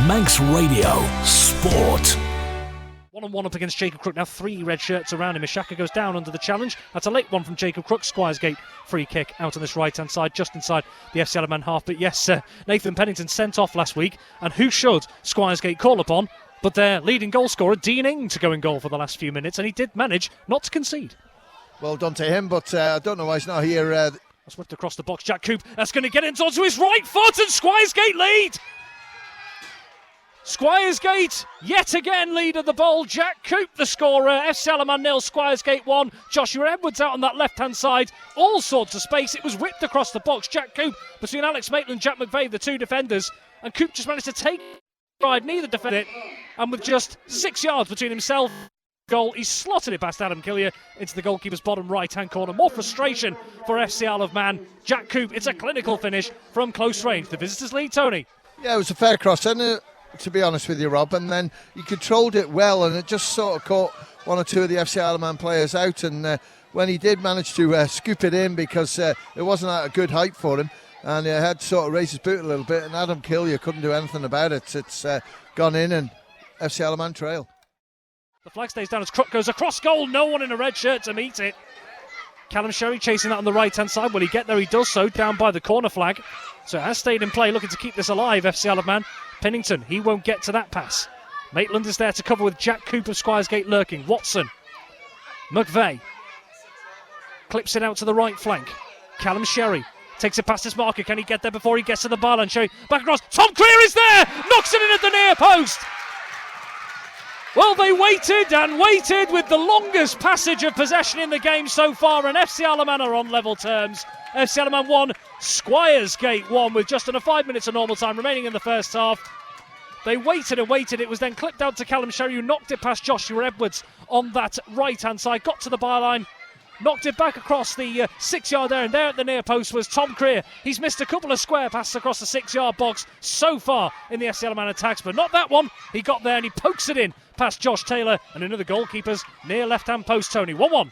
Manx Radio Sport. 1-on-1 up against Jacob Crook. Now 3 red shirts around him. Ishaka goes down under the challenge. That's a late one from Jacob Crook. Squires Gate free kick out on this right-hand side, just inside the FC Alaman half. But yes, Nathan Pennington sent off last week. And who should Squires Gate call upon but their leading goal scorer, Dean Ing, to go in goal for the last few minutes. And he did manage not to concede. Well done to him, but I don't know why he's not here. That's whipped across the box. Jack Coop, that's going to get into onto his right foot, and Squires Gate lead. Squires Gate, yet again, lead of the ball. Jack Coop, the scorer. FC Alaman 0, Squires Gate 1. Joshua Edwards out on that left-hand side. All sorts of space. It was whipped across the box. Jack Coop between Alex Maitland and Jack McVeigh, the two defenders. And Coop just managed to take stride, neither defended it. And with just 6 yards between himself and goal, he slotted it past Adam Killier into the goalkeeper's bottom right-hand corner. More frustration for FC Isle of Man. Jack Coop, it's a clinical finish from close range. The visitors lead, Tony. Yeah, it was a fair cross, to be honest with you, Rob, and then he controlled it well, and it just sort of caught one or two of the FC Isle of Man players out, and when he did manage to scoop it in, because it wasn't at a good height for him, and he had to sort of raise his boot a little bit, and Adam Killier couldn't do anything about it. It's gone in, and FC Isle of Man trail. The flag stays down as Crook goes across goal. No one in a red shirt to meet it. Callum Sherry chasing that on the right-hand side. Will he get there? He does so, down by the corner flag. So it has stayed in play, looking to keep this alive, FC Isle of Man. Pennington, he won't get to that pass. Maitland is there to cover with Jack Coop of Squires Gate lurking. Watson. McVeigh. Clips it out to the right flank. Callum Sherry takes it past his marker. Can he get there before he gets to the byline? Sherry back across. Tom Clear is there! Knocks it in at the near post! Well, they waited and waited with the longest passage of possession in the game so far, and FC Isle of Man are on level terms. FC Isle of Man 1, Squires Gate 1, with just under 5 minutes of normal time remaining in the first half. They waited and waited. It was then clipped out to Callum Sherry, who knocked it past Joshua Edwards on that right-hand side, got to the byline, knocked it back across the 6-yard area, and there at the near post was Tom Creer. He's missed a couple of square passes across the 6-yard box so far in the FC Isle of Man attacks, but not that one. He got there and he pokes it in past Josh Taylor and another goalkeeper's near left-hand post, Tony. 1-1.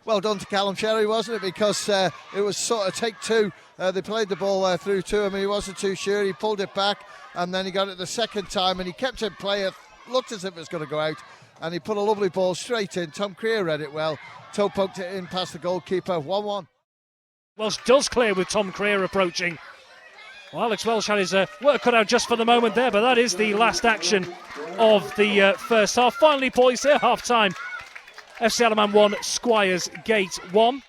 Well done to Callum Sherry, wasn't it? Because it was sort of take two. They played the ball through to him, and he wasn't too sure. He pulled it back, and then he got it the second time, and he kept it play. It looked as if it was going to go out, and he put a lovely ball straight in. Tom Creer read it well. Toe poked it in past the goalkeeper. 1-1. Welsh does clear with Tom Creer approaching. Well, Alex Welsh had his work cut out just for the moment there, but that is the last action of the first half. Finally poised here, half-time. FC Isle of Man 1, Squires Gate 1.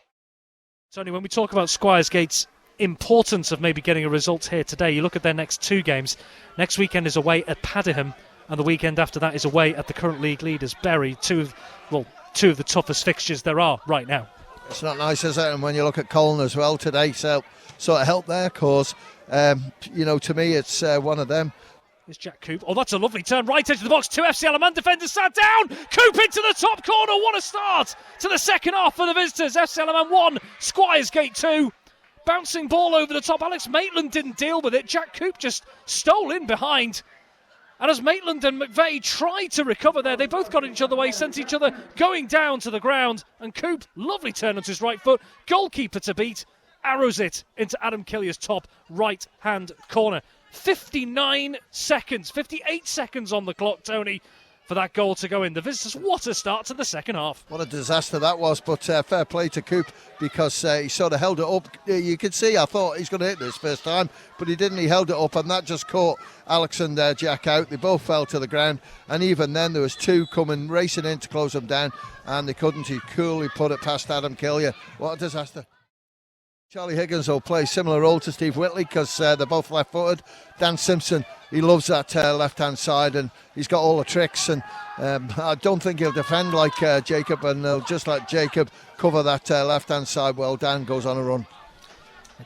Tony, when we talk about Squires Gate's importance of maybe getting a result here today, you look at their next 2 games. Next weekend is away at Padiham, and the weekend after that is away at the current league leaders, Bury. Two of the toughest fixtures there are right now. It's not nice, is it? And when you look at Colne as well today, so sort of help their cause. To me, it's one of them. Here's Jack Coop. Oh, that's a lovely turn. Right edge of the box. 2 FC Isle of Man defenders sat down. Coop into the top corner. What a start to the second half for the visitors. FC Isle of Man 1, Squires Gate 2. Bouncing ball over the top. Alex Maitland didn't deal with it. Jack Coop just stole in behind. And as Maitland and McVeigh tried to recover there, they both got each other way, sent each other going down to the ground. And Coop, lovely turn onto his right foot. Goalkeeper to beat. Arrows it into Adam Killier's top right-hand corner. 58 seconds on the clock, Tony, for that goal to go in. The visitors, what a start to the second half. What a disaster that was, but fair play to Coop, because he sort of held it up. You could see, I thought he's going to hit this first time, but he didn't. He held it up, and that just caught Alex and Jack out. They both fell to the ground, and even then there was 2 coming racing in to close them down, and they couldn't. He coolly put it past Adam Killier. What a disaster. Charlie Higgins will play a similar role to Steve Whitley, because they're both left-footed. Dan Simpson, he loves that left-hand side, and he's got all the tricks, and I don't think he'll defend like Jacob, and he'll just let Jacob cover that left-hand side while Dan goes on a run.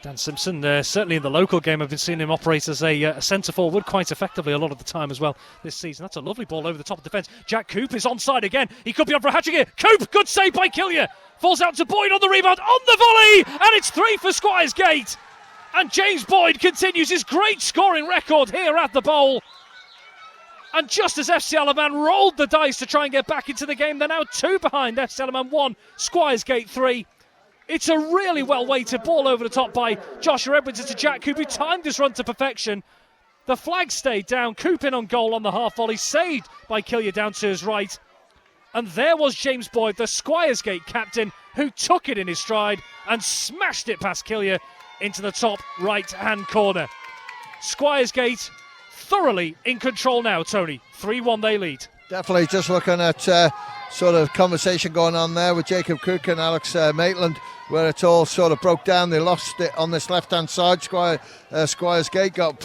Dan Simpson, certainly in the local game, I've been seeing him operate as a centre forward quite effectively a lot of the time as well this season. That's a lovely ball over the top of defence. Jack Coop is onside again. He could be on for a hat-trick here. Coop, good save by Killier. Falls out to Boyd on the rebound, on the volley, and it's 3 for Squires Gate. And James Boyd continues his great scoring record here at the Bowl. And just as FC Isle of Man rolled the dice to try and get back into the game, they're now 2 behind. FC Isle of Man 1, Squires Gate 3. It's a really well-weighted ball over the top by Joshua Edwards into Jack Coop, who timed his run to perfection. The flag stayed down. Coop in on goal on the half volley, saved by Killier down to his right. And there was James Boyd, the Squires Gate captain, who took it in his stride and smashed it past Killier into the top right-hand corner. Squires Gate thoroughly in control now, Tony. 3-1 they lead. Definitely just looking at sort of conversation going on there with Jacob Cook and Alex Maitland, where it all sort of broke down. They lost it on this left-hand side. Squires Gate got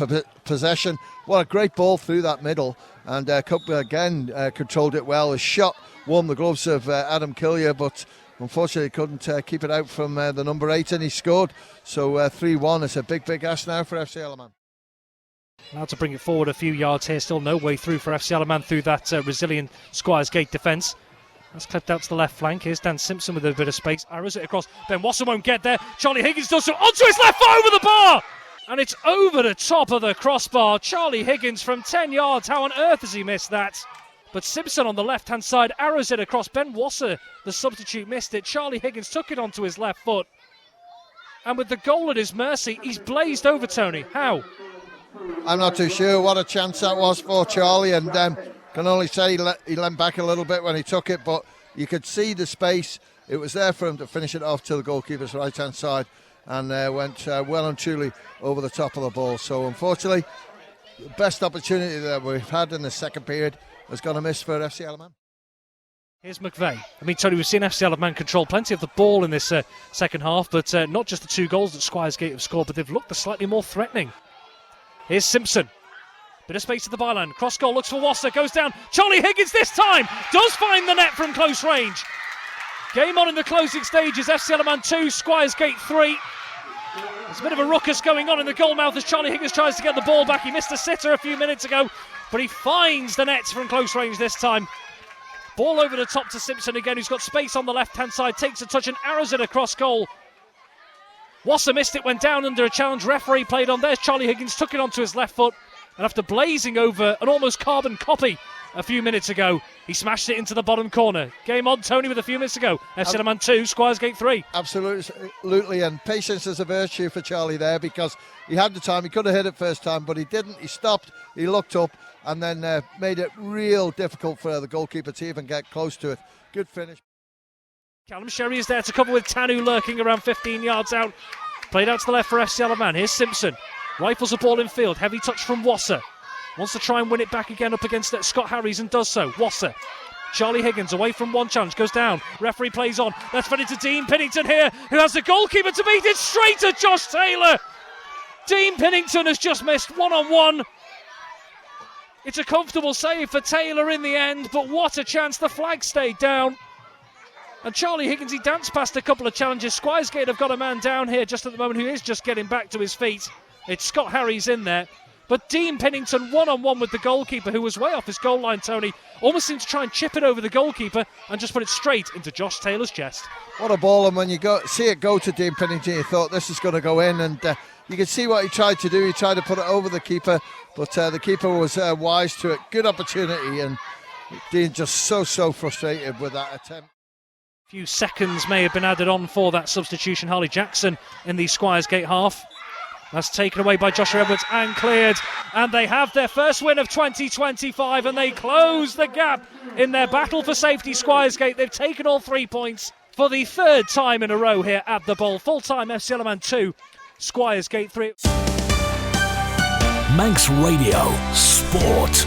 possession. What a great ball through that middle. And Cook again controlled it well. His shot warmed the gloves of Adam Killier, but unfortunately couldn't keep it out from the number 8, and he scored. So 3-1 is a big ask now for FC Alaman. Now to bring it forward a few yards here. Still no way through for FC Alaman through that resilient Squires Gate defence. That's clipped out to the left flank. Here's Dan Simpson with a bit of space. Arrows it across. Ben Wasson won't get there. Charlie Higgins does so. Onto his left foot over the bar! And it's over the top of the crossbar. Charlie Higgins from 10 yards. How on earth has he missed that? But Simpson on the left-hand side arrows it across. Ben Wasser, the substitute, missed it. Charlie Higgins took it onto his left foot. And with the goal at his mercy, he's blazed over, Tony. How? I'm not too sure what a chance that was for Charlie, and can only say he leant back a little bit when he took it, but you could see the space. It was there for him to finish it off to the goalkeeper's right-hand side, and went well and truly over the top of the ball. So unfortunately, the best opportunity that we've had in the second period has gone a miss for FC Alaman. Here's McVeigh. I mean, Tony, we've seen FC Alaman control plenty of the ball in this second half, but not just the 2 goals that Squires Gate have scored, but they've looked slightly more threatening. Here's Simpson. Bit of space at the byline. Cross goal, looks for Wasser, goes down. Charlie Higgins this time does find the net from close range. Game on in the closing stages. FC Alaman 2, Squires Gate 3. There's a bit of a ruckus going on in the goal mouth as Charlie Higgins tries to get the ball back. He missed a sitter a few minutes ago, but he finds the net from close range this time. Ball over the top to Simpson again, who's got space on the left-hand side, takes a touch and arrows it across goal. Wasser missed it, went down under a challenge. Referee played on. There's Charlie Higgins, took it onto his left foot, and after blazing over an almost carbon copy a few minutes ago, he smashed it into the bottom corner. Game on, Tony, with a few minutes ago. FC Alaman 2, Squires Gate 3. Absolutely, and patience is a virtue for Charlie there, because he had the time. He could have hit it first time, but he didn't. He stopped, he looked up, and then made it real difficult for the goalkeeper to even get close to it. Good finish. Callum Sherry is there to cover with Tanu lurking around 15 yards out. Played out to the left for FC Alaman. Here's Simpson. Rifles the ball in field. Heavy touch from Wasser. Wants to try and win it back again up against Scott Harries and does so. Wasser. Charlie Higgins away from one challenge. Goes down. Referee plays on. Let's fed it to Dean Pinnington here, who has the goalkeeper to beat it straight at Josh Taylor. Dean Pinnington has just missed one-on-one. It's a comfortable save for Taylor in the end, but what a chance. The flag stayed down. And Charlie Higgins, he danced past a couple of challenges. Squires Gate have got a man down here just at the moment who is just getting back to his feet. It's Scott Harries in there. But Dean Pinnington one-on-one with the goalkeeper, who was way off his goal line, Tony. Almost seemed to try and chip it over the goalkeeper and just put it straight into Josh Taylor's chest. What a ball, and when you see it go to Dean Pinnington, you thought this is going to go in, and you could see what he tried to do. He tried to put it over the keeper, but the keeper was wise to it. Good opportunity, and Dean just so frustrated with that attempt. Few seconds may have been added on for that substitution. Harley Jackson in the Squires Gate half. That's taken away by Joshua Edwards and cleared. And they have their first win of 2025, and they close the gap in their battle for safety. Squires Gate, they've taken all 3 points for the 3rd time in a row here at the Bowl. Full-time FC Alaman 2, Squires Gate 3. Manx Radio Sport.